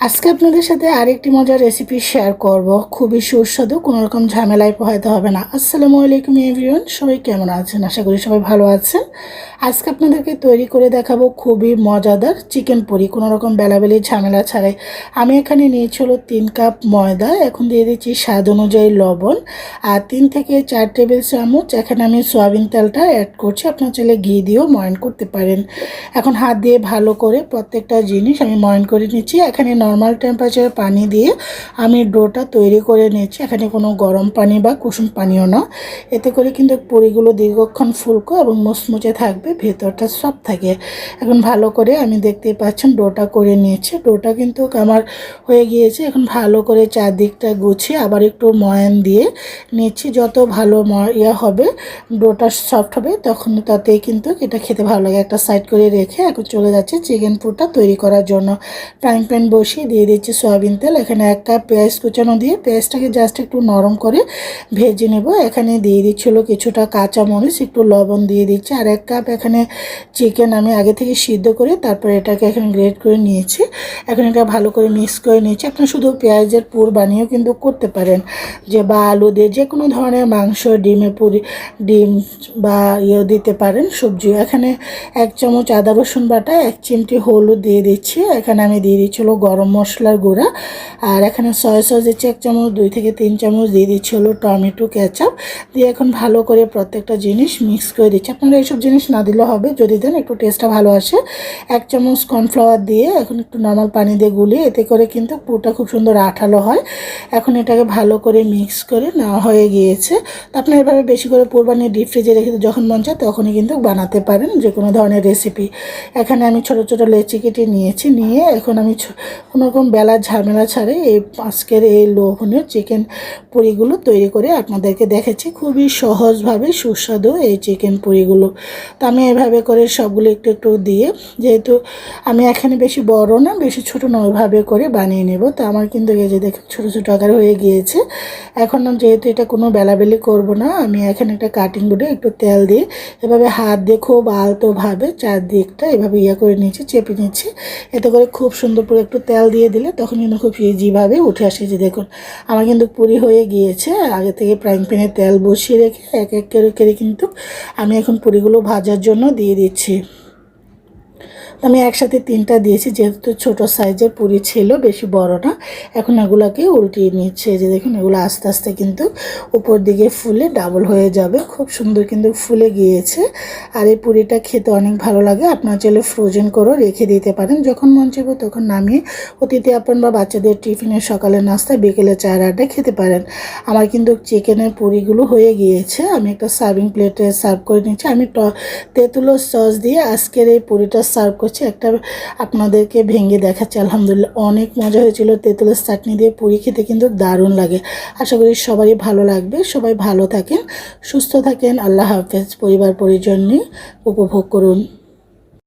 আজকে আপনাদের সাথে আরেকটি মজার রেসিপি শেয়ার করব। খুবই সুস্বাদু, কোনো রকম ঝামেলায় পোহাইতে হবে না। আসসালামু আলাইকুম এভরিওয়ান, সবাই কেমন আছেন? আশা করি সবাই ভালো আছেন। আজকে আপনাদেরকে তৈরি করে দেখাবো খুবই মজাদার চিকেন পরি, কোনো রকম বেলাবেলি ঝামেলা ছাড়াই। আমি এখানে নিয়েছি হলো 3 কাপ ময়দা, এখন দিয়ে দিচ্ছি স্বাদ অনুযায়ী লবণ, আর 3 থেকে 4 টেবিল চামচ এখানে আমি সয়াবিন তেলটা অ্যাড করছি। আপনার চাইলে ঘি দিয়েও ময়ন করতে পারেন। এখন হাত দিয়ে ভালো করে প্রত্যেকটা জিনিস আমি ময়ন করে নিচ্ছি। এখানে নর্মাল টেম্পারেচারে পানি দিয়ে আমি ডোটা তৈরি করে নিচ্ছি। এখানে কোনো গরম পানি বা কুসুম পানিও না। এতে করে কিন্তু পুরিগুলো দীর্ঘক্ষণ ফুলকো এবং মুচমুচে থাকবে, ভেতরটা সফট থাকে। এখন ভালো করে আমি দেখতে পাচ্ছেন ডোটা করে নিয়েছি। ডোটা কিন্তু আমার হয়ে গিয়েছে। এখন ভালো করে চারদিকটা গুছিয়ে আবার একটু ময়ান দিয়ে নিচ্ছি। যত ভালো হবে, ডোটা সফট হবে, তখন তাতেই কিন্তু এটা খেতে ভালো লাগে। একটা সাইড করে রেখে এখন চলে যাচ্ছে চিকেন পুরটা তৈরি করার জন্য। ফ্রাইং প্যান বসিয়ে দিয়ে দিচ্ছি সয়াবিন তেল। এখানে 1 কাপ পেঁয়াজ কুচানো দিয়ে পেঁয়াজটাকে জাস্ট একটু নরম করে ভেজে নেব। এখানে দিয়ে দিচ্ছিল কিছুটা কাঁচামরিচ, একটু লবণ দিয়ে দিচ্ছি। আর 1 কাপ এখানে চিকেন আমি আগে থেকে সিদ্ধ করে তারপরে এটাকে এখানে গ্রেট করে নিয়েছি। এখন এটা ভালো করে মিক্স করে নিয়েছি। আপনারা শুধু পেঁয়াজের পুর বানিয়েও কিন্তু করতে পারেন, যে বা আলু দিয়ে যে কোনো ধরনের মাংস, ডিমের পুরি, ডিম বা দিতে পারেন সবজি। এখানে 1 চামচ আদা রসুন বাটা, 1 চিমটি হলুদ দিয়ে দিচ্ছি। এখানে আমি দিয়ে দিচ্ছিল গরম মশলার গুঁড়া, আর এখানে সয়া সস দিচ্ছি 1 চামচ, 2 থেকে 3 চামচ দিয়ে দিচ্ছি হলো টমেটো কেচাপ দিয়ে এখন ভালো করে প্রত্যেকটা জিনিস মিক্স করে দিচ্ছি। আপনারা এইসব জিনিস না দিলে হবে, যদি দেন একটু টেস্টটা ভালো আসে। 1 চামচ কর্নফ্লাওয়ার দিয়ে এখন একটু নর্মাল পানি দিয়ে গুলিয়ে, এতে করে কিন্তু পুরটা খুব সুন্দর আঠালো হয়। এখন এটাকে ভালো করে মিক্স করে নেওয়া হয়ে গিয়েছে। তো আপনারা এভাবে বেশি করে পুর বানিয়ে ডিপ ফ্রিজে রেখে যখন মন চায় তখনই কিন্তু বানাতে পারেন যে কোনো ধরনের রেসিপি। এখানে আমি ছোট ছোট লেচি কেটে নিয়েছি। নিয়ে এখন আমি কোনো রকম বেলার ঝামেলা ছাড়াই এই আজকের এই লোভনীয় চিকেন পুরিগুলো তৈরি করে আপনাদেরকে দেখেছি। খুবই সহজভাবে সুস্বাদু এই চিকেন পুরিগুলো। তো আমি এভাবে করে সবগুলো একটু একটু দিয়ে, যেহেতু আমি এখানে বেশি বড় না বেশি ছোট না, ওইভাবে করে বানিয়ে নেব। তো আমার কিন্তু এই যে দেখুন ছোটো ছোটো আকার হয়ে গিয়েছে। এখন যেহেতু এটা কোনো বেলাবেলি করব না, আমি এখানে একটা কাটিং বোর্ডে একটু তেল দিয়ে এভাবে হাত দিয়ে খুব আলতোভাবে চারদিকটা এভাবে করে নিচ্ছি, চেপে নিচ্ছি। এতে করে খুব সুন্দর করে একটু তেল দিয়ে দিলে তখন কিন্তু খুব ইজিভাবে উঠে আসে। যে দেখুন আমার কিন্তু পুরি হয়ে গিয়েছে। আগে থেকে ফ্রাইং প্যানে তেল বসিয়ে রেখে এক এক করে কিন্তু আমি এখন পুরিগুলো ভাজার জন্য দিয়ে দিচ্ছি। আমি একসাথে 3টা দিয়েছি, যেহেতু ছোট সাইজের পুরি ছিল, বেশি বড় না। এখন এগুলাকে উল্টিয়ে নিচ্ছে। যে দেখুন এগুলো আস্তে আস্তে কিন্তু উপর দিকে ফুলে ডাবল হয়ে যাবে। খুব সুন্দর কিন্তু ফুলে গিয়েছে। আর এই পুরিটা খেতে অনেক ভালো লাগে। আপনার চাইলে ফ্রোজেন করেও রেখে দিতে পারেন, যখন মন চাইবে তখন নামিয়ে অতিথি আপন বা বাচ্চাদের টিফিনের সকালের নাস্তায় বিকেলে চায়ের আড্ডায় খেতে পারেন। আমার কিন্তু চিকেনের পুরিগুলো হয়ে গিয়েছে। আমি একটা সার্ভিং প্লেটে সার্ভ করে নিচ্ছি। আমি তেঁতুলের সস দিয়ে আজকের এই পুরিটা সার্ভ করছি। একটা আপনাদেরকে ভেঙে দেখাচ্ছি। আলহামদুলিল্লাহ অনেক মজা হয়েছিল। তেঁতুলের চাটনি দিয়ে পুরি খেতে কিন্তু দারুণ লাগে। আশা করি সবারই ভালো লাগবে। সবাই ভালো থাকেন, সুস্থ থাকেন। আল্লাহ হাফেজ। পরিবার পরিজন নিয়ে উপভোগ করুন।